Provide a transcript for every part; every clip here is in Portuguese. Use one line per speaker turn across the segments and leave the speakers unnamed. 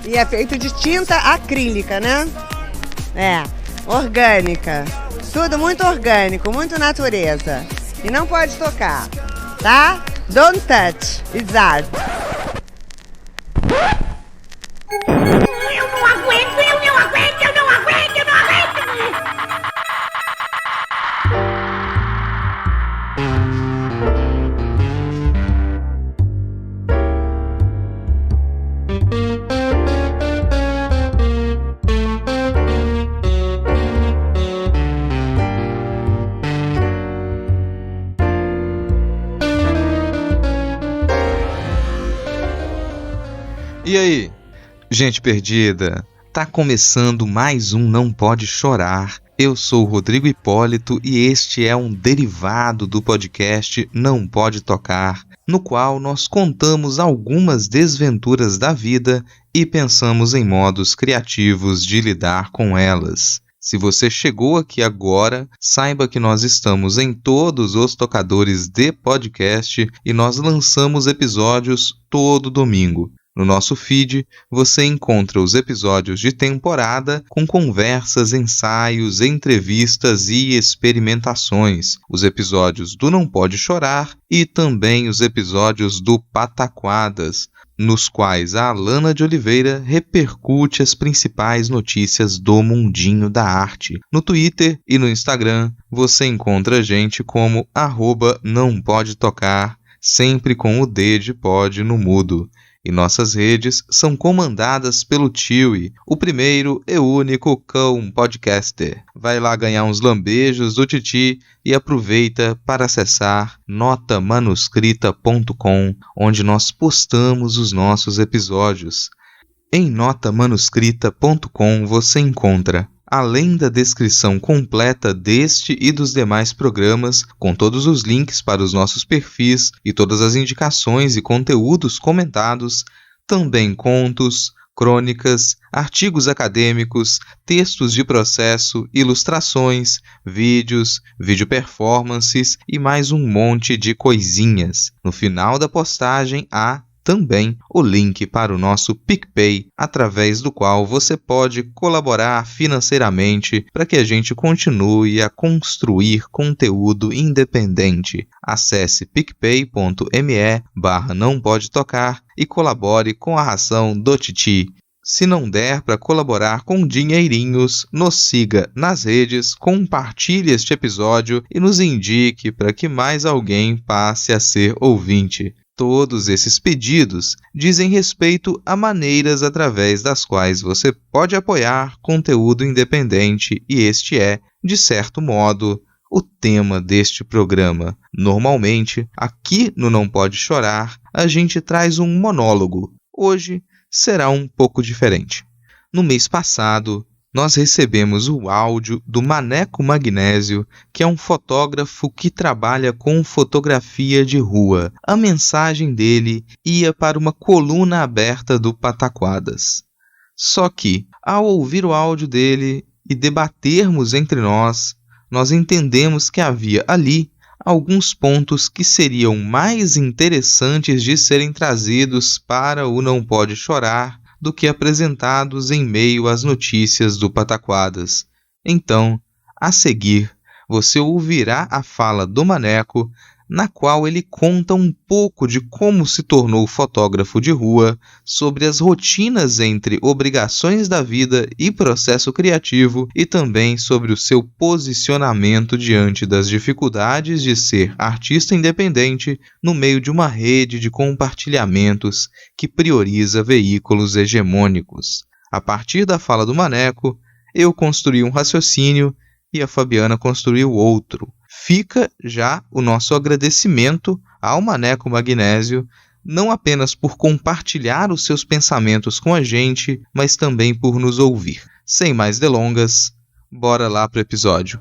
E é feito de tinta acrílica, né? É, orgânica. Tudo muito orgânico, muito natureza. E não pode tocar, tá? Don't touch, it's art.
Eu não aguento, eu não aguento, eu não aguento, eu não aguento!
E aí, gente perdida? Tá começando mais um Não Pode Chorar. Eu sou o Rodrigo Hipólito e este é um derivado do podcast Não Pode Tocar, no qual nós contamos algumas desventuras da vida e pensamos em modos criativos de lidar com elas. Se você chegou aqui agora, saiba que nós estamos em todos os tocadores de podcast e nós lançamos episódios todo domingo. No nosso feed, você encontra os episódios de temporada com conversas, ensaios, entrevistas e experimentações, os episódios do Não Pode Chorar e também os episódios do Pataquadas, nos quais a Alana de Oliveira repercute as principais notícias do mundinho da arte. No Twitter e no Instagram, você encontra a gente como @nãopodetocar, sempre com o D de pod no mudo. E nossas redes são comandadas pelo Tiwi, o primeiro e único cão podcaster. Vai lá ganhar uns lambejos do Titi e aproveita para acessar notamanuscrita.com, onde nós postamos os nossos episódios. Em notamanuscrita.com você encontra, além da descrição completa deste e dos demais programas, com todos os links para os nossos perfis e todas as indicações e conteúdos comentados, também contos, crônicas, artigos acadêmicos, textos de processo, ilustrações, vídeos, vídeo performances e mais um monte de coisinhas. No final da postagem há também o link para o nosso PicPay, através do qual você pode colaborar financeiramente para que a gente continue a construir conteúdo independente. Acesse picpay.me/nãopodetocar e colabore com a ração do Titi. Se não der para colaborar com dinheirinhos, nos siga nas redes, compartilhe este episódio e nos indique para que mais alguém passe a ser ouvinte. Todos esses pedidos dizem respeito a maneiras através das quais você pode apoiar conteúdo independente e este é, de certo modo, o tema deste programa. Normalmente, aqui no Não Pode Chorar, a gente traz um monólogo. Hoje será um pouco diferente. No mês passado, nós recebemos o áudio do Maneco Magnésio, que é um fotógrafo que trabalha com fotografia de rua. A mensagem dele ia para uma coluna aberta do Pataquadas. Só que, ao ouvir o áudio dele e debatermos entre nós entendemos que havia ali alguns pontos que seriam mais interessantes de serem trazidos para o Não Pode Chorar do que apresentados em meio às notícias do Pataquadas. Então, a seguir, você ouvirá a fala do Maneco, na qual ele conta um pouco de como se tornou fotógrafo de rua, sobre as rotinas entre obrigações da vida e processo criativo e também sobre o seu posicionamento diante das dificuldades de ser artista independente no meio de uma rede de compartilhamentos que prioriza veículos hegemônicos. A partir da fala do Maneco, eu construí um raciocínio e a Fabiana construiu outro. Fica já o nosso agradecimento ao Maneco Magnésio, não apenas por compartilhar os seus pensamentos com a gente, mas também por nos ouvir. Sem mais delongas, bora lá pro episódio.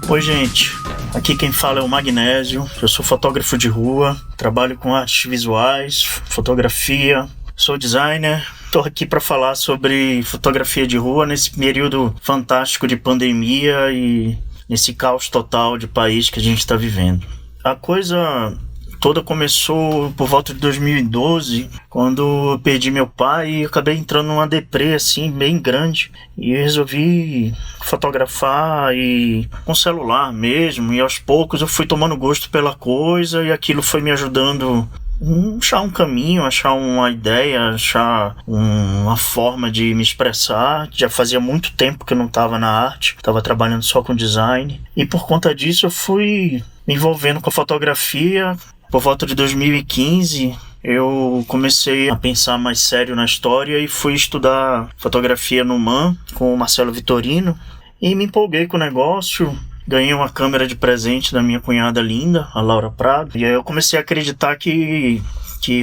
Oi, gente. Aqui quem fala é o Magnésio, eu sou fotógrafo de rua, trabalho com artes visuais, fotografia, sou designer. Estou aqui para falar sobre fotografia de rua nesse período fantástico de pandemia e nesse caos total de país que a gente está vivendo. A coisa toda começou por volta de 2012, quando eu perdi meu pai e acabei entrando numa deprê assim, bem grande. E eu resolvi fotografar e com celular mesmo, e aos poucos eu fui tomando gosto pela coisa e aquilo foi me ajudando a achar um caminho, achar uma ideia, achar uma forma de me expressar. Já fazia muito tempo que eu não estava na arte, estava trabalhando só com design. E por conta disso eu fui me envolvendo com a fotografia. Por volta de 2015, eu comecei a pensar mais sério na história e fui estudar fotografia no MAN com o Marcelo Vitorino. E me empolguei com o negócio. Ganhei uma câmera de presente da minha cunhada linda, a Laura Prado. E aí eu comecei a acreditar que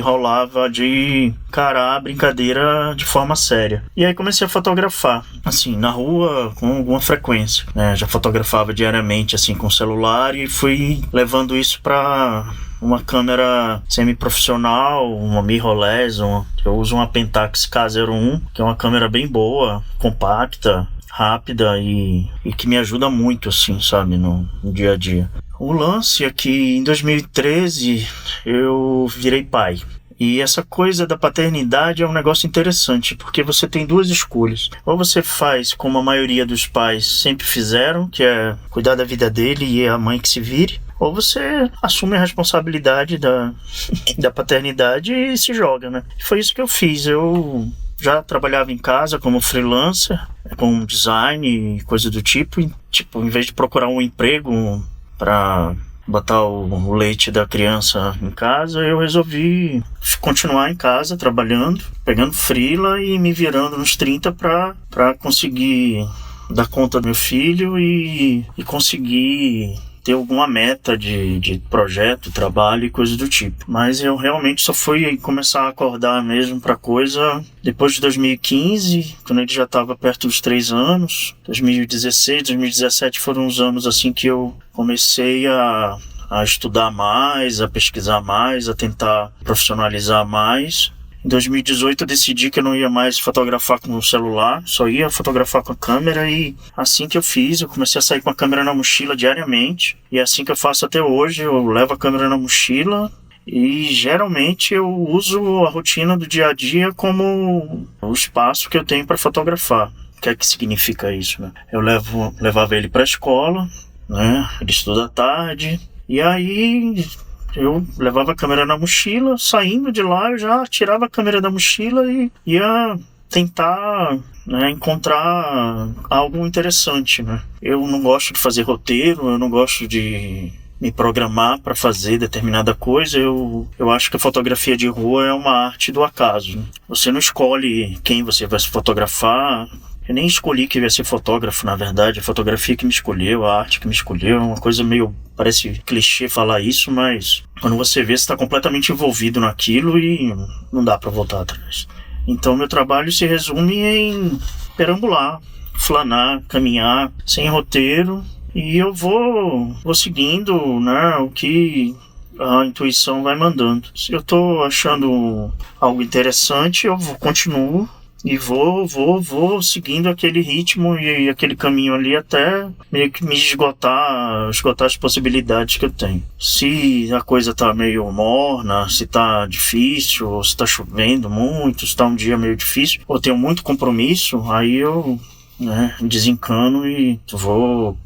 rolava de encarar a brincadeira de forma séria. E aí comecei a fotografar, assim, na rua com alguma frequência, né? Já fotografava diariamente, assim, com celular e fui levando isso para uma câmera semi-profissional, uma mirrorless. Eu uso uma Pentax K01, que é uma câmera bem boa, compacta, rápida e que me ajuda muito, assim, sabe, no dia a dia. O lance é que em 2013 eu virei pai. E essa coisa da paternidade é um negócio interessante, porque você tem duas escolhas. Ou você faz como a maioria dos pais sempre fizeram, que é cuidar da vida dele e é a mãe que se vire. Ou você assume a responsabilidade da paternidade e se joga, né? Foi isso que eu fiz. Eu já trabalhava em casa como freelancer, com design e coisa do tipo. E, em vez de procurar um emprego para botar o leite da criança em casa, eu resolvi continuar em casa trabalhando, pegando freela e me virando nos 30 para conseguir dar conta do meu filho e conseguir ter alguma meta de projeto, trabalho e coisa do tipo. Mas eu realmente só fui começar a acordar mesmo pra coisa depois de 2015, quando ele já estava perto dos 3 anos. 2016, 2017 foram uns anos assim que eu comecei a estudar mais, a pesquisar mais, a tentar profissionalizar mais. Em 2018 eu decidi que eu não ia mais fotografar com o celular, só ia fotografar com a câmera, e assim que eu fiz, eu comecei a sair com a câmera na mochila diariamente, e é assim que eu faço até hoje. Eu levo a câmera na mochila e geralmente eu uso a rotina do dia a dia como o espaço que eu tenho para fotografar. O que é que significa isso, né? Eu levava ele para a escola, né? Ele estuda à tarde, e aí eu levava a câmera na mochila, saindo de lá eu já tirava a câmera da mochila e ia tentar, né, encontrar algo interessante, né? Eu não gosto de fazer roteiro, eu não gosto de me programar para fazer determinada coisa. Eu acho que a fotografia de rua é uma arte do acaso, né? Você não escolhe quem você vai fotografar. Eu nem escolhi que ia ser fotógrafo, na verdade. A fotografia que me escolheu, a arte que me escolheu. É uma coisa meio... parece clichê falar isso, mas quando você vê, você está completamente envolvido naquilo e não dá para voltar atrás. Então, meu trabalho se resume em perambular, flanar, caminhar, sem roteiro. E eu vou seguindo, né, o que a intuição vai mandando. Se eu estou achando algo interessante, eu continuo. E vou seguindo aquele ritmo e aquele caminho ali até meio que me esgotar as possibilidades que eu tenho. Se a coisa tá meio morna, se tá difícil, ou se tá chovendo muito, se tá um dia meio difícil, ou tenho muito compromisso, aí eu, né, desencano e vou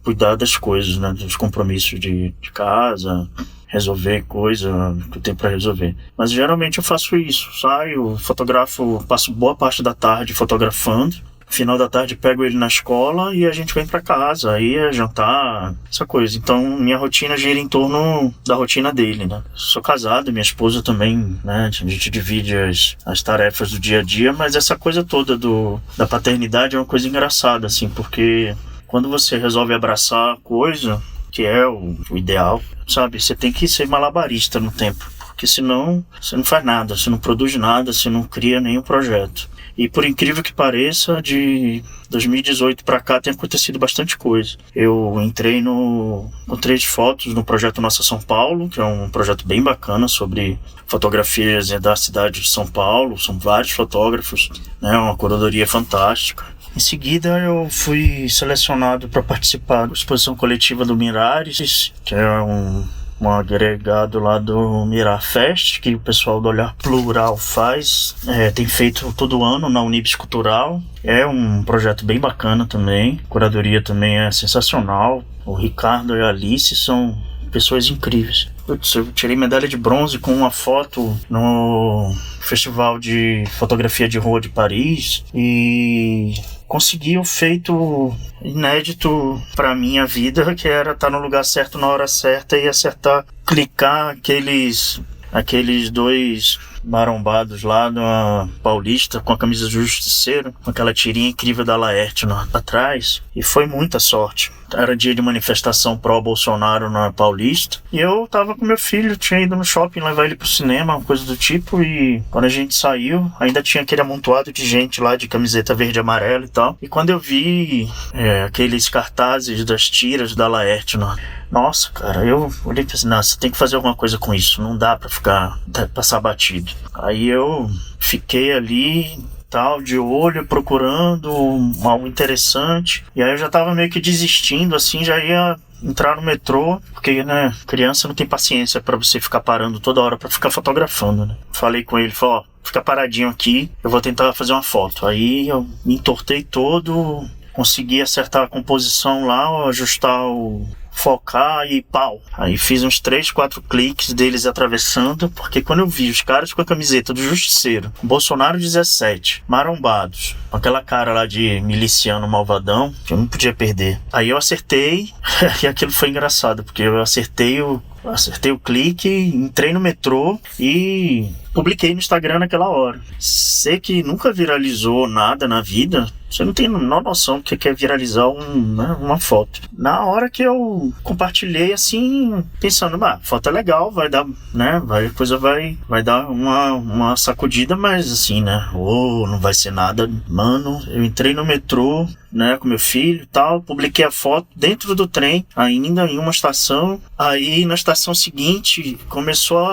cuidar das coisas, né, dos compromissos de casa, resolver coisa que eu tenho para resolver. Mas geralmente eu faço isso, saio, fotografo, passo boa parte da tarde fotografando, no final da tarde pego ele na escola e a gente vem para casa, aí é jantar, essa coisa. Então minha rotina gira em torno da rotina dele, né? Sou casado, minha esposa também, né? A gente divide as tarefas do dia a dia, mas essa coisa toda da paternidade é uma coisa engraçada, assim, porque quando você resolve abraçar a coisa, que é o ideal, sabe? Você tem que ser malabarista no tempo. porque senão você não faz nada, você não produz nada, você não cria nenhum projeto. E por incrível que pareça, de 2018 para cá tem acontecido bastante coisa. Eu entrei no 3Fotos, no projeto Nossa São Paulo, que é um projeto bem bacana sobre fotografias da cidade de São Paulo. São vários fotógrafos, né? Uma curadoria fantástica. Em seguida, eu fui selecionado para participar da exposição coletiva do Mirares, que é um agregado lá do Mirar Fest, que o pessoal do Olhar Plural faz, tem feito todo ano na Unibis Cultural. É um projeto bem bacana também, a curadoria também é sensacional. O Ricardo e a Alice são pessoas incríveis. Eu tirei medalha de bronze com uma foto no Festival de Fotografia de Rua de Paris e consegui o feito inédito pra minha vida, que era estar no lugar certo na hora certa e acertar, clicar aqueles dois marombados lá na Paulista com a camisa do Justiceiro, com aquela tirinha incrível da Laerte atrás, e foi muita sorte. Era dia de manifestação pró-Bolsonaro na Paulista, e eu tava com meu filho, tinha ido no shopping levar ele pro cinema, uma coisa do tipo, e quando a gente saiu, ainda tinha aquele amontoado de gente lá de camiseta verde e amarela e tal, e quando eu vi aqueles cartazes das tiras da Laerte, nossa, cara, eu olhei e pensei, nossa, tem que fazer alguma coisa com isso, não dá pra passar batido. Aí eu fiquei ali, tal, de olho, procurando algo interessante, e aí eu já tava meio que desistindo, assim, já ia entrar no metrô, porque, né, criança não tem paciência pra você ficar parando toda hora pra ficar fotografando, né. Falei com ele, falei, fica paradinho aqui, eu vou tentar fazer uma foto. Aí eu me entortei todo, consegui acertar a composição lá, ajustar focar e pau. Aí fiz uns 3, 4 cliques deles atravessando, porque quando eu vi os caras com a camiseta do Justiceiro, Bolsonaro 17, marombados, com aquela cara lá de miliciano malvadão, que eu não podia perder. Aí eu acertei, e aquilo foi engraçado, porque eu acertei o clique, entrei no metrô e publiquei no Instagram naquela hora. Sei que nunca viralizou nada na vida, você não tem a menor noção do que é viralizar uma foto. Na hora que eu compartilhei, assim, pensando, foto é legal, vai dar, né, a coisa vai dar uma sacudida, mas assim, né, não vai ser nada. Mano, eu entrei no metrô, né, com meu filho e tal, publiquei a foto dentro do trem, ainda em uma estação. Aí na estação seguinte começou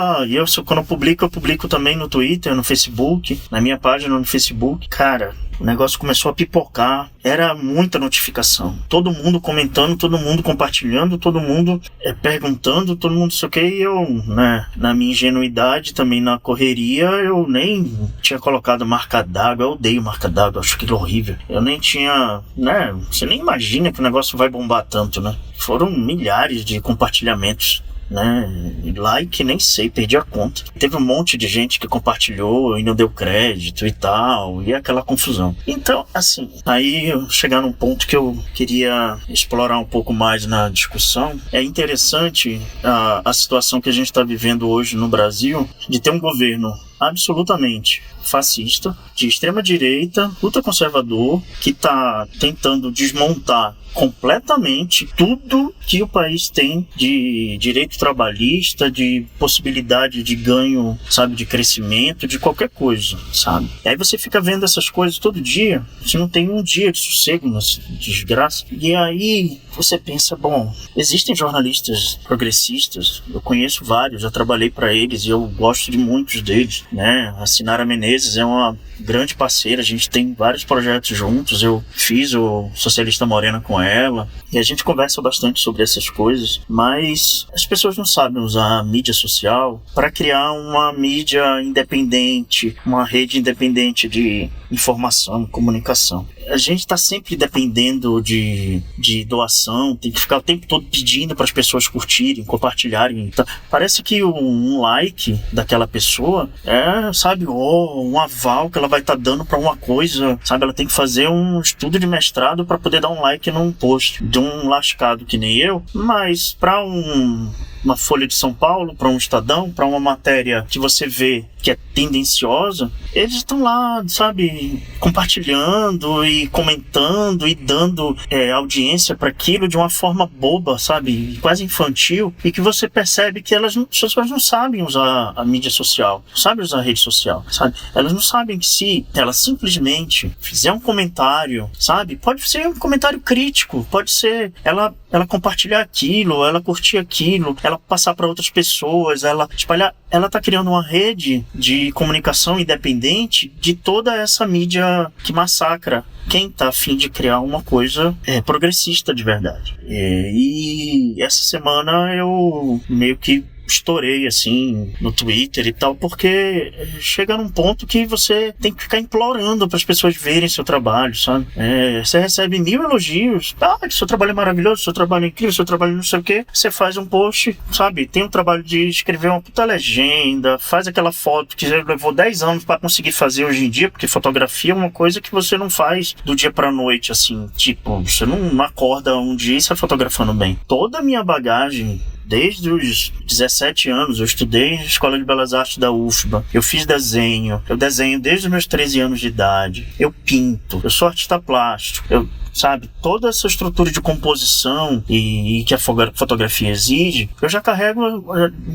quando eu publico também no Twitter, no Facebook, na minha página no Facebook. Cara, o negócio começou a pipocar, era muita notificação, todo mundo comentando, todo mundo compartilhando, todo mundo perguntando, todo mundo sei o que, e eu, né, na minha ingenuidade, também na correria, eu nem tinha colocado marca d'água, eu odeio marca d'água, acho aquilo horrível, eu nem tinha, né, você nem imagina que o negócio vai bombar tanto, né, foram milhares de compartilhamentos, né, like, nem sei, perdi a conta. Teve um monte de gente que compartilhou e não deu crédito e tal, e aquela confusão. Então, assim, aí eu chegar num ponto que eu queria explorar um pouco mais na discussão. É interessante a situação que a gente está vivendo hoje no Brasil, de ter um governo absolutamente fascista, de extrema direita, ultraconservador, que está tentando desmontar completamente tudo que o país tem de direito trabalhista, de possibilidade de ganho, sabe, de crescimento, de qualquer coisa, sabe? E aí você fica vendo essas coisas todo dia, você não tem um dia de sossego nessa desgraça. E aí você pensa, bom, existem jornalistas progressistas, eu conheço vários, já trabalhei para eles e eu gosto de muitos deles, né? A Sinara Menezes é uma grande parceira, a gente tem vários projetos juntos, eu fiz o Socialista Morena com ela, e a gente conversa bastante sobre essas coisas, mas as pessoas não sabem usar a mídia social para criar uma mídia independente, uma rede independente de informação, comunicação. A gente está sempre dependendo de doação, tem que ficar o tempo todo pedindo para as pessoas curtirem, compartilharem. Tá? Parece que um like daquela pessoa é, sabe, um aval que ela vai estar dando para uma coisa, sabe? Ela tem que fazer um estudo de mestrado para poder dar um like num post de um lascado que nem eu, mas para uma Folha de São Paulo, para um Estadão, para uma matéria que você vê que é tendenciosa, eles estão lá, sabe, compartilhando e comentando e dando audiência para aquilo de uma forma boba, sabe, quase infantil, e que você percebe que as pessoas não sabem usar a mídia social, não sabem usar a rede social, sabe? Elas não sabem que se ela simplesmente fizer um comentário, sabe, pode ser um comentário crítico, pode ser ela compartilhar aquilo, ela curtir aquilo, ela passar para outras pessoas, ela espalhar, ela tá criando uma rede de comunicação independente de toda essa mídia que massacra quem tá a fim de criar uma coisa progressista de verdade. E essa semana eu meio que estourei assim no Twitter e tal, porque chega num ponto que você tem que ficar implorando para as pessoas verem seu trabalho, sabe? Você recebe 1000 elogios, seu trabalho é maravilhoso, seu trabalho é incrível, seu trabalho não sei o que, você faz um post, sabe? Tem o trabalho de escrever uma puta legenda, faz aquela foto que levou 10 anos para conseguir fazer hoje em dia, porque fotografia é uma coisa que você não faz do dia pra noite, assim, tipo, você não acorda um dia e sai fotografando bem. Toda a minha bagagem desde os 17 anos, eu estudei na Escola de Belas Artes da UFBA, eu fiz desenho, eu desenho desde os meus 13 anos de idade, eu pinto, eu sou artista plástico, sabe, toda essa estrutura de composição e que a fotografia exige, eu já carrego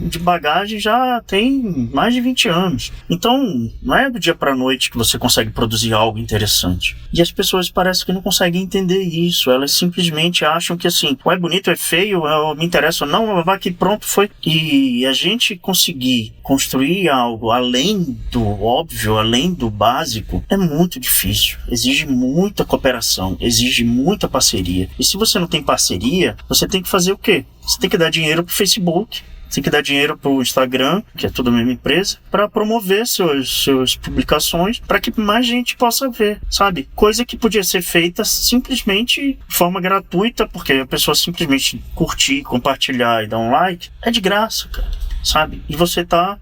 de bagagem já tem mais de 20 anos. Então, não é do dia pra noite que você consegue produzir algo interessante. E as pessoas parecem que não conseguem entender isso. Elas simplesmente acham que assim, ou é bonito, ou é feio, ou me interessa ou não, vai que pronto, foi. E a gente conseguir construir algo além do óbvio, além do básico, é muito difícil. Exige muita cooperação, exige muita parceria. E se você não tem parceria, você tem que fazer o quê? Você tem que dar dinheiro pro Facebook, você tem que dar dinheiro pro Instagram, que é tudo a mesma empresa, para promover suas publicações, para que mais gente possa ver, sabe? Coisa que podia ser feita simplesmente de forma gratuita, porque a pessoa simplesmente curtir, compartilhar e dar um like, é de graça, cara. Sabe? E você tá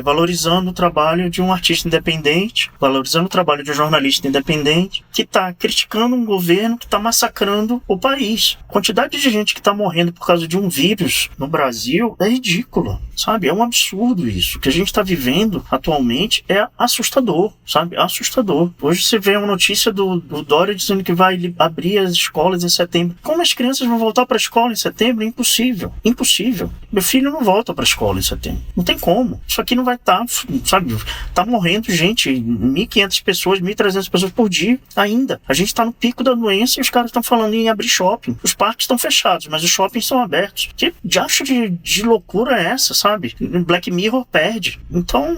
valorizando o trabalho de um artista independente, valorizando o trabalho de um jornalista independente, que tá criticando um governo que tá massacrando o país. A quantidade de gente que tá morrendo por causa de um vírus no Brasil é ridícula, sabe? É um absurdo isso. O que a gente tá vivendo atualmente é assustador, sabe? É assustador. Hoje você vê uma notícia do Dória dizendo que vai abrir as escolas em setembro. Como as crianças vão voltar pra escola em setembro? Impossível. Impossível. Meu filho não volta pra escola em setembro. Não tem como. Isso aqui não vai estar, sabe? Tá morrendo gente, 1.500 pessoas, 1.300 pessoas por dia ainda. A gente tá no pico da doença e os caras estão falando em abrir shopping. Os parques estão fechados, mas os shoppings estão abertos. Que diacho de loucura é essa, sabe? Black Mirror perde. Então,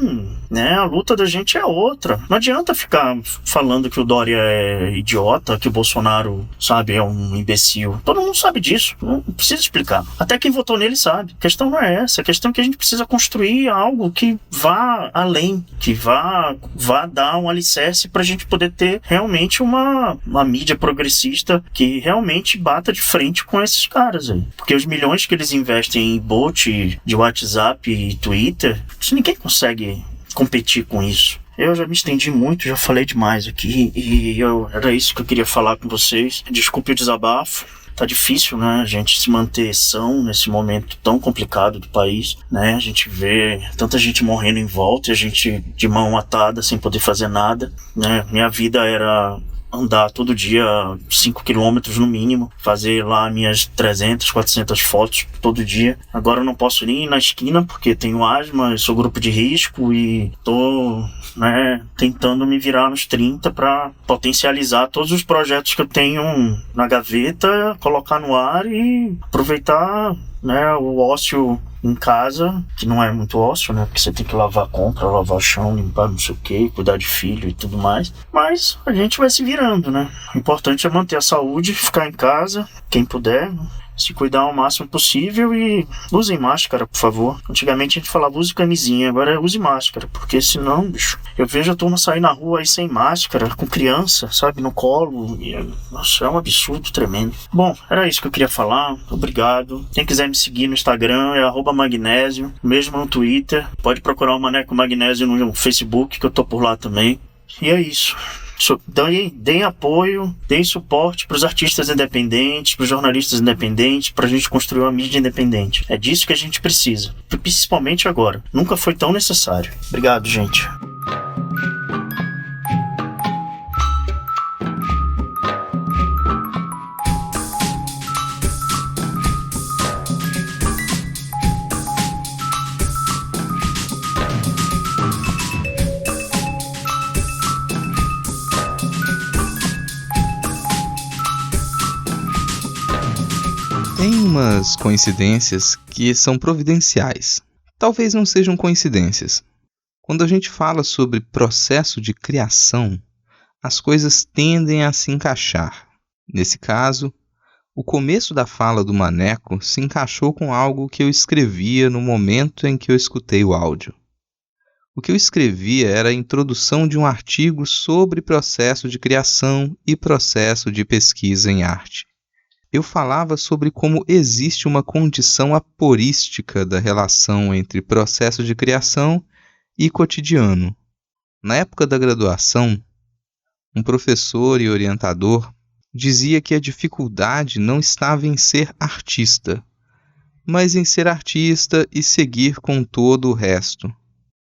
né, a luta da gente é outra. Não adianta ficar falando que o Dória é idiota, que o Bolsonaro, sabe, é um imbecil. Todo mundo sabe disso. Não precisa explicar. Até quem votou nele sabe. A questão não é essa. A questão é que a gente precisa construir algo que vá além, que vá dar um alicerce pra gente poder ter realmente uma mídia progressista que realmente bata de frente com esses caras aí. Porque os milhões que eles investem em bot de WhatsApp e Twitter, ninguém consegue competir com isso. Eu já me estendi muito, já falei demais aqui e era isso que eu queria falar com vocês. Desculpe o desabafo. Tá difícil, né, a gente se manter são nesse momento tão complicado do país, né, a gente vê tanta gente morrendo em volta e a gente de mão atada sem poder fazer nada, né, minha vida era andar todo dia 5 quilômetros no mínimo, fazer lá minhas 300, 400 fotos todo dia. Agora eu não posso nem ir na esquina porque tenho asma, sou grupo de risco e tô, né, tentando me virar nos 30 para potencializar todos os projetos que eu tenho na gaveta, colocar no ar e aproveitar, né, o ócio em casa, que não é muito ócio, né, porque você tem que lavar a compra, lavar o chão, limpar não sei o que, cuidar de filho e tudo mais, mas a gente vai se virando, né, o importante é manter a saúde, ficar em casa, quem puder, se cuidar ao máximo possível e usem máscara, por favor. Antigamente a gente falava use camisinha, agora é use máscara, porque senão, bicho, eu vejo a turma sair na rua aí sem máscara, com criança, sabe, no colo, e, nossa, é um absurdo tremendo. Bom, era isso que eu queria falar, obrigado. Quem quiser me seguir no Instagram é @magnésio, mesmo no Twitter, pode procurar o Maneco Magnésio no Facebook, que eu tô por lá também. E é isso. Deem apoio, deem suporte para os artistas independentes, para os jornalistas independentes, para a gente construir uma mídia independente. É disso que a gente precisa, principalmente agora. Nunca foi tão necessário. Obrigado, gente.
algumas coincidências que são providenciais. Talvez não sejam coincidências. Quando a gente fala sobre processo de criação, as coisas tendem a se encaixar. Nesse caso, o começo da fala do Maneco se encaixou com algo que eu escrevia no momento em que eu escutei o áudio. O que eu escrevia era a introdução de um artigo sobre processo de criação e processo de pesquisa em arte. Eu falava sobre como existe uma condição aporística da relação entre processo de criação e cotidiano. Na época da graduação, um professor e orientador dizia que a dificuldade não estava em ser artista, mas em ser artista e seguir com todo o resto.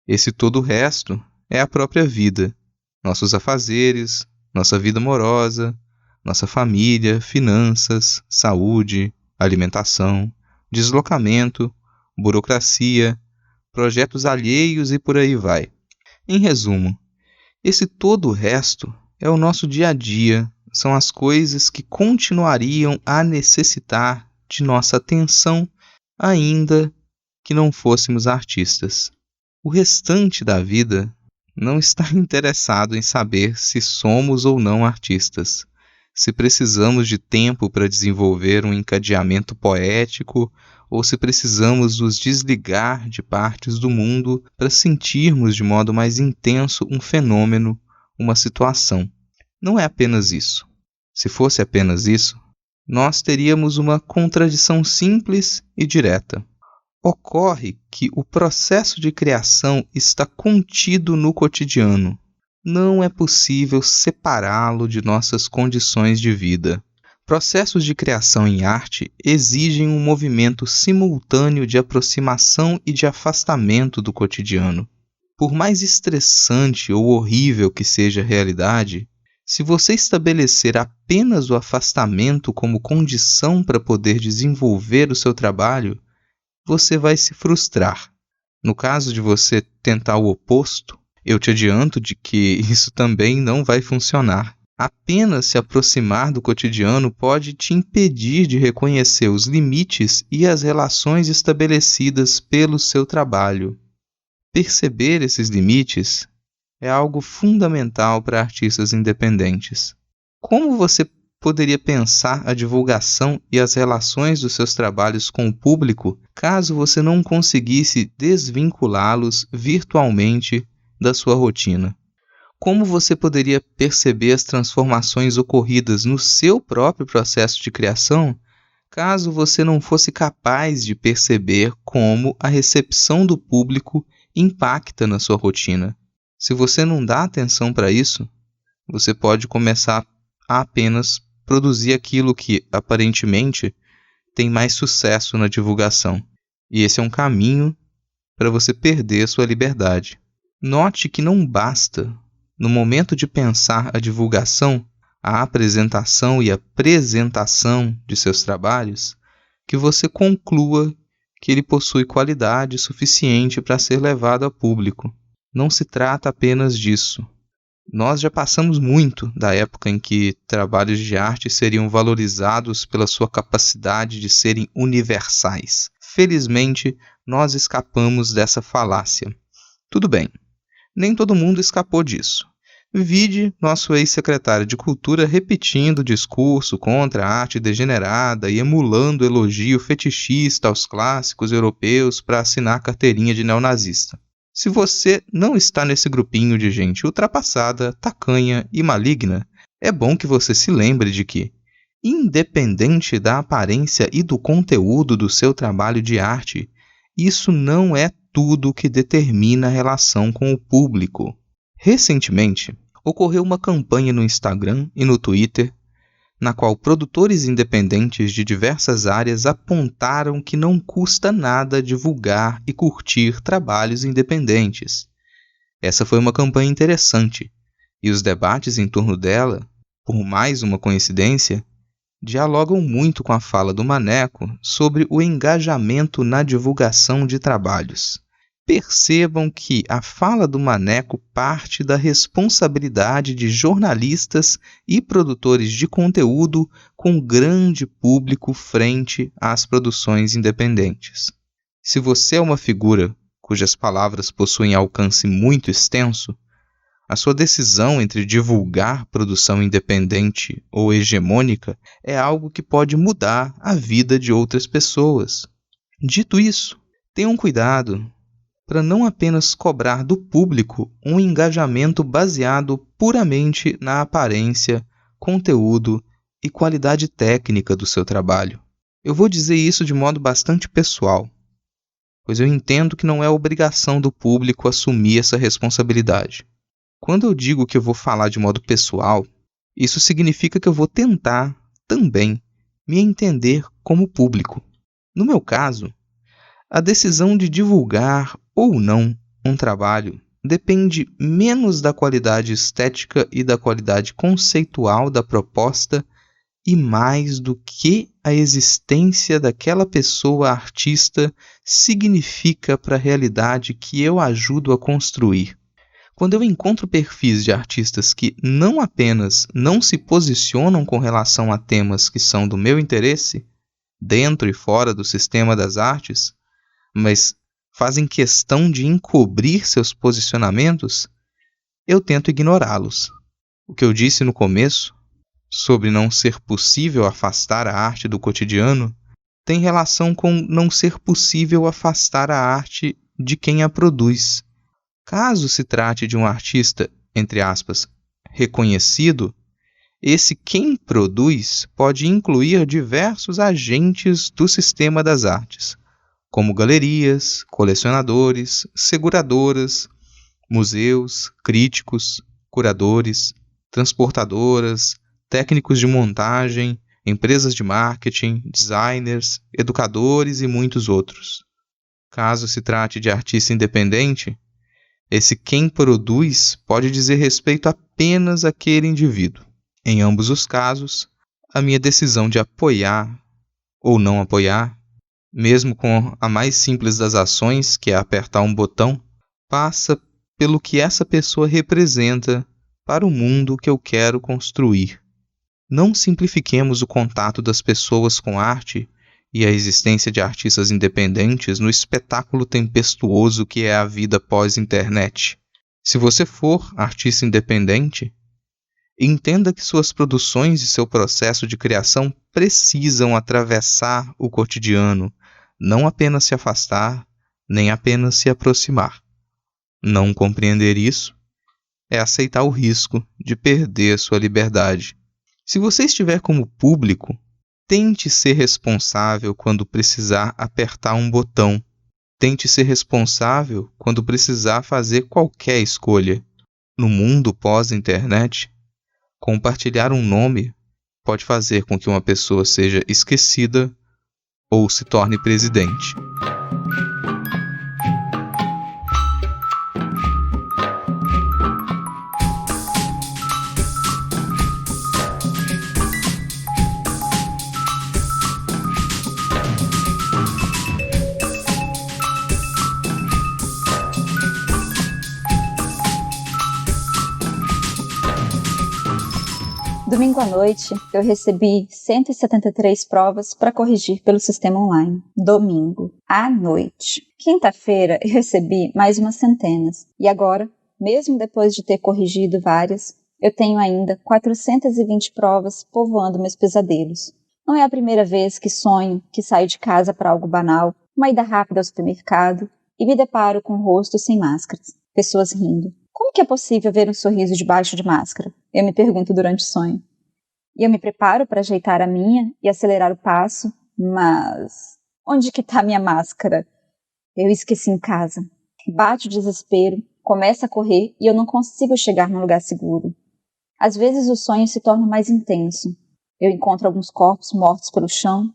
Esse todo o resto é a própria vida, nossos afazeres, nossa vida amorosa, nossa família, finanças, saúde, alimentação, deslocamento, burocracia, projetos alheios e por aí vai. Em resumo, esse todo o resto é o nosso dia a dia, são as coisas que continuariam a necessitar de nossa atenção, ainda que não fôssemos artistas. O restante da vida não está interessado em saber se somos ou não artistas, se precisamos de tempo para desenvolver um encadeamento poético ou se precisamos nos desligar de partes do mundo para sentirmos de modo mais intenso um fenômeno, uma situação. Não é apenas isso. Se fosse apenas isso, nós teríamos uma contradição simples e direta. Ocorre que o processo de criação está contido no cotidiano. Não é possível separá-lo de nossas condições de vida. Processos de criação em arte exigem um movimento simultâneo de aproximação e de afastamento do cotidiano. Por mais estressante ou horrível que seja a realidade, se você estabelecer apenas o afastamento como condição para poder desenvolver o seu trabalho, você vai se frustrar. No caso de você tentar o oposto, eu te adianto de que isso também não vai funcionar. Apenas se aproximar do cotidiano pode te impedir de reconhecer os limites e as relações estabelecidas pelo seu trabalho. Perceber esses limites é algo fundamental para artistas independentes. Como você poderia pensar a divulgação e as relações dos seus trabalhos com o público caso você não conseguisse desvinculá-los virtualmente da sua rotina? Como você poderia perceber as transformações ocorridas no seu próprio processo de criação caso você não fosse capaz de perceber como a recepção do público impacta na sua rotina? Se você não dá atenção para isso, você pode começar a apenas produzir aquilo que, aparentemente, tem mais sucesso na divulgação. E esse é um caminho para você perder sua liberdade. Note que não basta, no momento de pensar a divulgação, a apresentação e a apresentação de seus trabalhos, que você conclua que ele possui qualidade suficiente para ser levado a público. Não se trata apenas disso. Nós já passamos muito da época em que trabalhos de arte seriam valorizados pela sua capacidade de serem universais. Felizmente, nós escapamos dessa falácia. Tudo bem, nem todo mundo escapou disso. Vide nosso ex-secretário de Cultura repetindo o discurso contra a arte degenerada e emulando elogio fetichista aos clássicos europeus para assinar carteirinha de neonazista. Se você não está nesse grupinho de gente ultrapassada, tacanha e maligna, é bom que você se lembre de que, independente da aparência e do conteúdo do seu trabalho de arte, isso não é tudo que determina a relação com o público. Recentemente, ocorreu uma campanha no Instagram e no Twitter, na qual produtores independentes de diversas áreas apontaram que não custa nada divulgar e curtir trabalhos independentes. Essa foi uma campanha interessante, e os debates em torno dela, por mais uma coincidência, dialogam muito com a fala do Maneco sobre o engajamento na divulgação de trabalhos. percebam que a fala do Maneco parte da responsabilidade de jornalistas e produtores de conteúdo com grande público frente às produções independentes. Se você é uma figura cujas palavras possuem alcance muito extenso, a sua decisão entre divulgar produção independente ou hegemônica é algo que pode mudar a vida de outras pessoas. Dito isso, tenham cuidado para não apenas cobrar do público um engajamento baseado puramente na aparência, conteúdo e qualidade técnica do seu trabalho. Eu vou dizer isso de modo bastante pessoal, pois eu entendo que não é obrigação do público assumir essa responsabilidade. Quando eu digo que eu vou falar de modo pessoal, isso significa que eu vou tentar, também, me entender como público. No meu caso, a decisão de divulgar ou não um trabalho depende menos da qualidade estética e da qualidade conceitual da proposta e mais do que a existência daquela pessoa artista significa para a realidade que eu ajudo a construir. Quando eu encontro perfis de artistas que não apenas não se posicionam com relação a temas que são do meu interesse, dentro e fora do sistema das artes, mas fazem questão de encobrir seus posicionamentos, eu tento ignorá-los. O que eu disse no começo, sobre não ser possível afastar a arte do cotidiano, tem relação com não ser possível afastar a arte de quem a produz. Caso se trate de um artista, entre aspas, reconhecido, esse quem produz pode incluir diversos agentes do sistema das artes, como galerias, colecionadores, seguradoras, museus, críticos, curadores, transportadoras, técnicos de montagem, empresas de marketing, designers, educadores e muitos outros. Caso se trate de artista independente, esse quem produz pode dizer respeito apenas àquele indivíduo. Em ambos os casos, a minha decisão de apoiar ou não apoiar, mesmo com a mais simples das ações, que é apertar um botão, passa pelo que essa pessoa representa para o mundo que eu quero construir. Não simplifiquemos o contato das pessoas com arte e a existência de artistas independentes no espetáculo tempestuoso que é a vida pós-internet. Se você for artista independente, entenda que suas produções e seu processo de criação precisam atravessar o cotidiano, não apenas se afastar, nem apenas se aproximar. Não compreender isso é aceitar o risco de perder sua liberdade. Se você estiver como público, tente ser responsável quando precisar apertar um botão. Tente ser responsável quando precisar fazer qualquer escolha. No mundo pós-internet, compartilhar um nome pode fazer com que uma pessoa seja esquecida ou se torne presidente.
Domingo à noite, eu recebi 173 provas para corrigir pelo sistema online. Domingo à noite. Quinta-feira, eu recebi mais umas centenas. E agora, mesmo depois de ter corrigido várias, eu tenho ainda 420 provas povoando meus pesadelos. Não é a primeira vez que sonho que saio de casa para algo banal, uma ida rápida ao supermercado, e me deparo com o rosto sem máscaras, pessoas rindo. Como que é possível ver um sorriso debaixo de máscara? Eu me pergunto durante o sonho. E eu me preparo para ajeitar a minha e acelerar o passo, mas onde que está minha máscara? Eu esqueci em casa. Bate o desespero, começa a correr e eu não consigo chegar num lugar seguro. Às vezes o sonho se torna mais intenso. Eu encontro alguns corpos mortos pelo chão.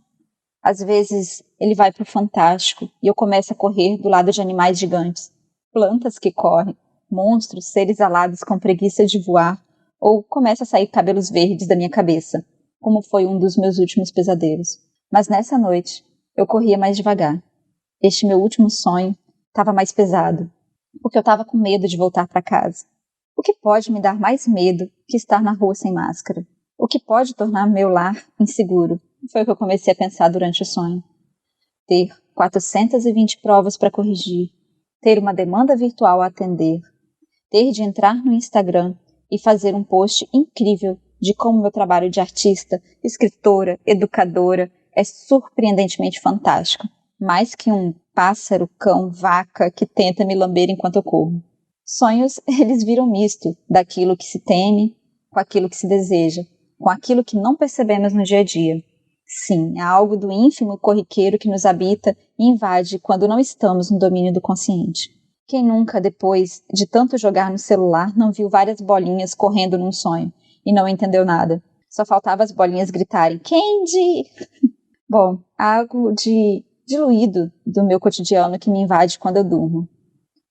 Às vezes ele vai para o fantástico e eu começo a correr do lado de animais gigantes, plantas que correm, monstros, seres alados com preguiça de voar, ou começa a sair cabelos verdes da minha cabeça, como foi um dos meus últimos pesadelos. Mas nessa noite, eu corria mais devagar. Este meu último sonho estava mais pesado, porque eu estava com medo de voltar para casa. O que pode me dar mais medo que estar na rua sem máscara? O que pode tornar meu lar inseguro? Foi o que eu comecei a pensar durante o sonho. Ter 420 provas para corrigir, ter uma demanda virtual a atender, ter de entrar no Instagram e fazer um post incrível de como meu trabalho de artista, escritora, educadora é surpreendentemente fantástico, mais que um pássaro, cão, vaca que tenta me lamber enquanto eu corro. Sonhos, eles viram misto daquilo que se teme com aquilo que se deseja, com aquilo que não percebemos no dia a dia. Sim, há algo do ínfimo corriqueiro que nos habita e invade quando não estamos no domínio do consciente. Quem nunca, depois de tanto jogar no celular, não viu várias bolinhas correndo num sonho e não entendeu nada? Só faltava as bolinhas gritarem, Candy! Bom, há algo de diluído do meu cotidiano que me invade quando eu durmo.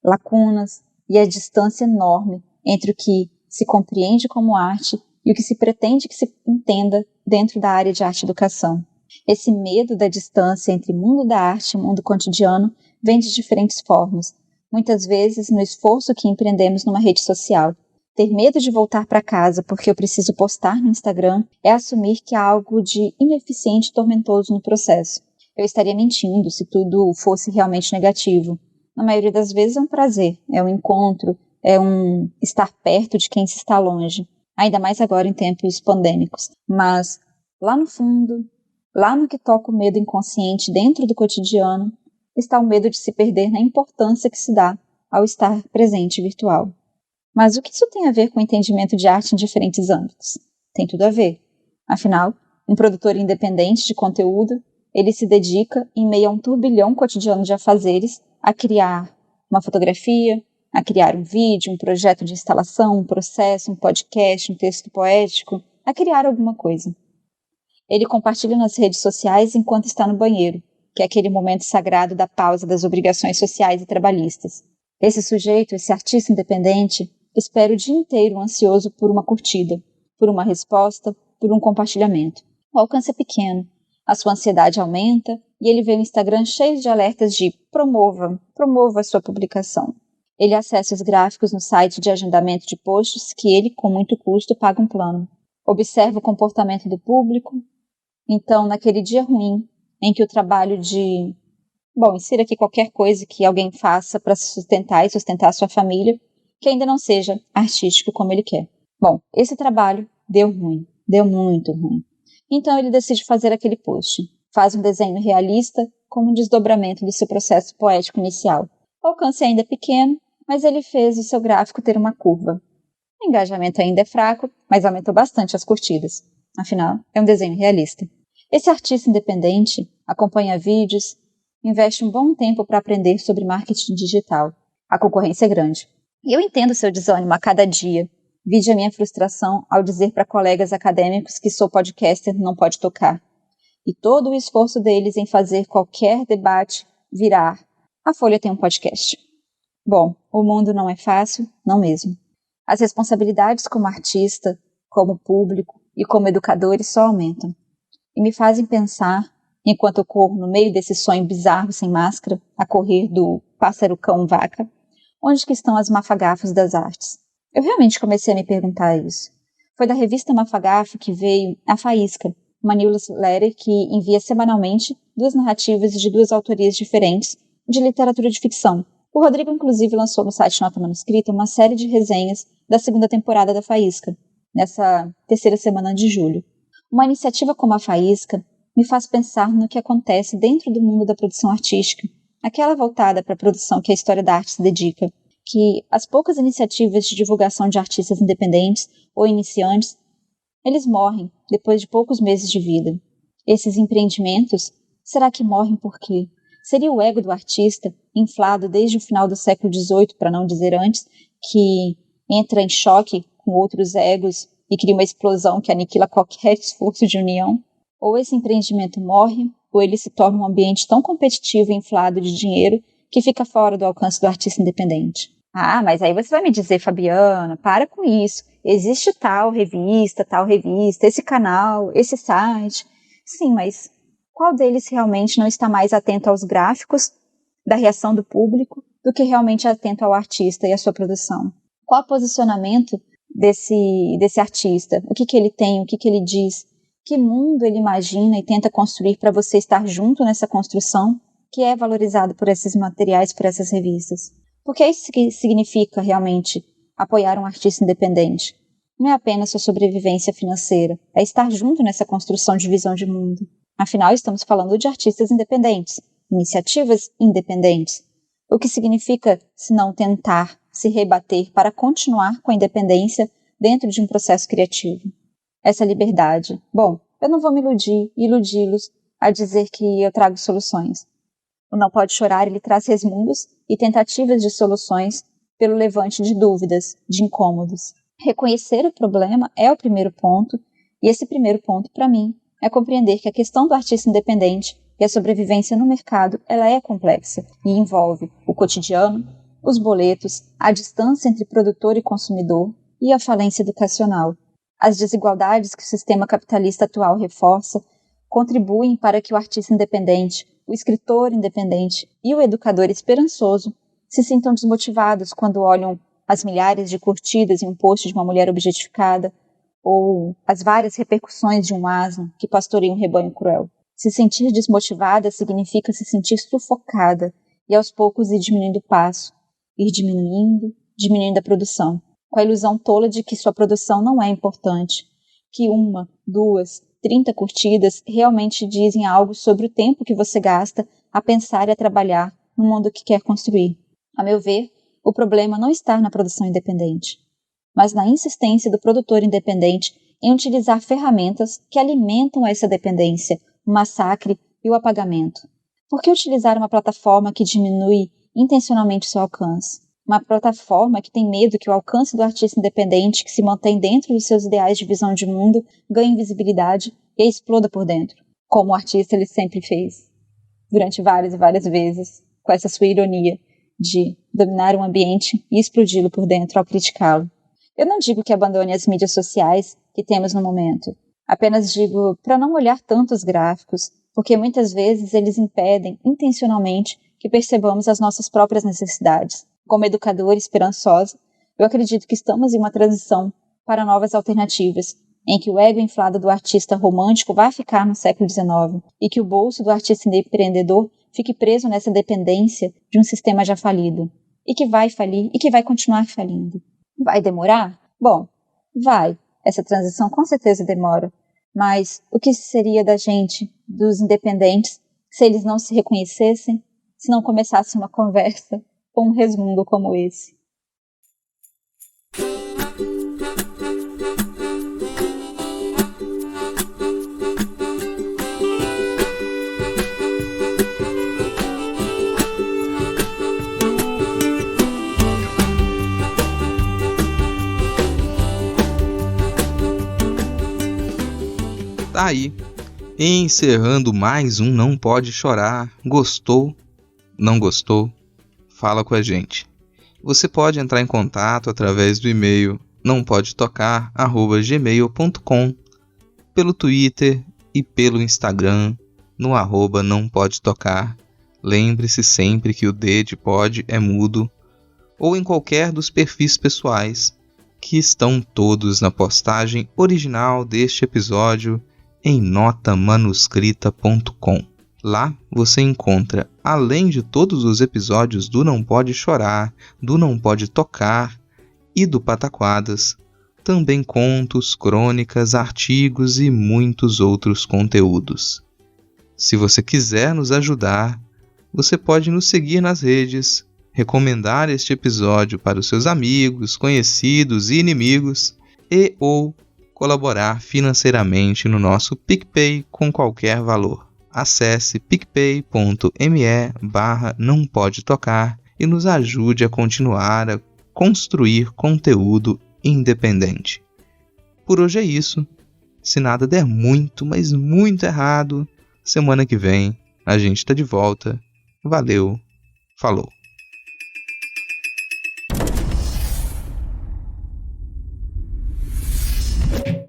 Lacunas e a distância enorme entre o que se compreende como arte e o que se pretende que se entenda dentro da área de arte e educação. Esse medo da distância entre mundo da arte e mundo cotidiano vem de diferentes formas, muitas vezes no esforço que empreendemos numa rede social. Ter medo de voltar para casa porque eu preciso postar no Instagram é assumir que há algo de ineficiente e tormentoso no processo. Eu estaria mentindo se tudo fosse realmente negativo. Na maioria das vezes é um prazer, é um encontro, é um estar perto de quem se está longe, ainda mais agora em tempos pandêmicos. Mas lá no fundo, lá no que toca o medo inconsciente dentro do cotidiano, está o medo de se perder na importância que se dá ao estar presente virtual. Mas o que isso tem a ver com o entendimento de arte em diferentes âmbitos? Tem tudo a ver. Afinal, um produtor independente de conteúdo, ele se dedica, em meio a um turbilhão cotidiano de afazeres, a criar uma fotografia, a criar um vídeo, um projeto de instalação, um processo, um podcast, um texto poético, a criar alguma coisa. Ele compartilha nas redes sociais enquanto está no banheiro, que é aquele momento sagrado da pausa das obrigações sociais e trabalhistas. Esse sujeito, esse artista independente, espera o dia inteiro ansioso por uma curtida, por uma resposta, por um compartilhamento. O alcance é pequeno, a sua ansiedade aumenta e ele vê o Instagram cheio de alertas de promova a sua publicação. Ele acessa os gráficos no site de agendamento de posts que ele, com muito custo, paga um plano. Observa o comportamento do público. Então, naquele dia ruim, em que o trabalho de... insira aqui qualquer coisa que alguém faça para se sustentar e sustentar a sua família, que ainda não seja artístico como ele quer. Esse trabalho deu ruim, deu muito ruim. Então ele decide fazer aquele post. Faz um desenho realista com um desdobramento do seu processo poético inicial. O alcance ainda é pequeno, mas ele fez o seu gráfico ter uma curva. O engajamento ainda é fraco, mas aumentou bastante as curtidas. Afinal, é um desenho realista. Esse artista independente acompanha vídeos, investe um bom tempo para aprender sobre marketing digital. A concorrência é grande. E eu entendo seu desânimo a cada dia. Vide a minha frustração ao dizer para colegas acadêmicos que sou podcaster não pode tocar. E todo o esforço deles em fazer qualquer debate virar. A Folha tem um podcast. O mundo não é fácil, não mesmo. As responsabilidades como artista, como público e como educadores só aumentam. E me fazem pensar, enquanto eu corro no meio desse sonho bizarro sem máscara, a correr do pássaro, cão, vaca, onde que estão as mafagafos das artes? Eu realmente comecei a me perguntar isso. Foi da revista Mafagafo que veio a Faísca, uma newsletter que envia semanalmente 2 narrativas de 2 autorias diferentes de literatura de ficção. O Rodrigo, inclusive, lançou no site Nota Manuscrita uma série de resenhas da 2ª temporada da Faísca, nessa 3ª semana de julho. Uma iniciativa como a Faísca me faz pensar no que acontece dentro do mundo da produção artística, aquela voltada para a produção que a História da Arte se dedica, que as poucas iniciativas de divulgação de artistas independentes ou iniciantes, eles morrem depois de poucos meses de vida. Esses empreendimentos, será que morrem por quê? Seria o ego do artista, inflado desde o final do século XVIII, para não dizer antes, que entra em choque com outros egos e cria uma explosão que aniquila qualquer esforço de união? Ou esse empreendimento morre, ou ele se torna um ambiente tão competitivo e inflado de dinheiro que fica fora do alcance do artista independente. Mas aí você vai me dizer, Fabiana, para com isso. Existe tal revista, esse canal, esse site. Sim, mas qual deles realmente não está mais atento aos gráficos da reação do público do que realmente atento ao artista e à sua produção. Qual o posicionamento desse artista? O que ele tem, o que ele diz? Que mundo ele imagina e tenta construir para você estar junto nessa construção que é valorizado por esses materiais, por essas revistas? Porque é isso que significa realmente apoiar um artista independente. Não é apenas sua sobrevivência financeira, é estar junto nessa construção de visão de mundo. Afinal, estamos falando de artistas independentes, iniciativas independentes. O que significa, se não tentar se rebater para continuar com a independência dentro de um processo criativo? Essa liberdade. Bom, eu não vou me iludi-los a dizer que eu trago soluções. O Não Pode Chorar, ele traz resmundos e tentativas de soluções pelo levante de dúvidas, de incômodos. Reconhecer o problema é o primeiro ponto, e esse primeiro ponto, para mim, é compreender que a questão do artista independente e a sobrevivência no mercado, ela é complexa e envolve o cotidiano, os boletos, a distância entre produtor e consumidor e a falência educacional. As desigualdades que o sistema capitalista atual reforça contribuem para que o artista independente, o escritor independente e o educador esperançoso se sintam desmotivados quando olham as milhares de curtidas em um post de uma mulher objetificada ou as várias repercussões de um asno que pastoreia um rebanho cruel. Se sentir desmotivada significa se sentir sufocada e aos poucos ir diminuindo o passo, ir diminuindo a produção, com a ilusão tola de que sua produção não é importante, que 1, 2, 30 curtidas realmente dizem algo sobre o tempo que você gasta a pensar e a trabalhar no mundo que quer construir. A meu ver, o problema não está na produção independente, mas na insistência do produtor independente em utilizar ferramentas que alimentam essa dependência, o massacre e o apagamento. Por que utilizar uma plataforma que diminui intencionalmente seu alcance? Uma plataforma que tem medo que o alcance do artista independente que se mantém dentro dos seus ideais de visão de mundo ganhe visibilidade e exploda por dentro, como o artista ele sempre fez, durante várias e várias vezes, com essa sua ironia de dominar um ambiente e explodi-lo por dentro ao criticá-lo. Eu não digo que abandone as mídias sociais que temos no momento, apenas digo para não olhar tanto os gráficos, porque muitas vezes eles impedem intencionalmente que percebamos as nossas próprias necessidades. Como educadora esperançosa, eu acredito que estamos em uma transição para novas alternativas, em que o ego inflado do artista romântico vai ficar no século XIX e que o bolso do artista empreendedor fique preso nessa dependência de um sistema já falido, e que vai falir e que vai continuar falindo. Vai demorar? Bom, vai. Essa transição com certeza demora. Mas o que seria da gente, dos independentes, se eles não se reconhecessem, se não começasse uma conversa com um resmundo como esse?
Tá aí, encerrando mais um Não Pode Chorar. Gostou? Não gostou? Fala com a gente. Você pode entrar em contato através do e-mail nampodetocar@gmail.com, pelo Twitter e pelo Instagram no @nampodetocar. Lembre-se sempre que o D de pod é mudo, ou em qualquer dos perfis pessoais que estão todos na postagem original deste episódio em notamanuscrita.com. Lá você encontra, além de todos os episódios do Não Pode Chorar, do Não Pode Tocar e do Pataquadas, também contos, crônicas, artigos e muitos outros conteúdos. Se você quiser nos ajudar, você pode nos seguir nas redes, recomendar este episódio para os seus amigos, conhecidos e inimigos e ou colaborar financeiramente no nosso PicPay com qualquer valor. Acesse picpay.me/nampodetocar e nos ajude a continuar a construir conteúdo independente. Por hoje é isso. Se nada der muito, mas muito errado, semana que vem a gente está de volta. Valeu, falou.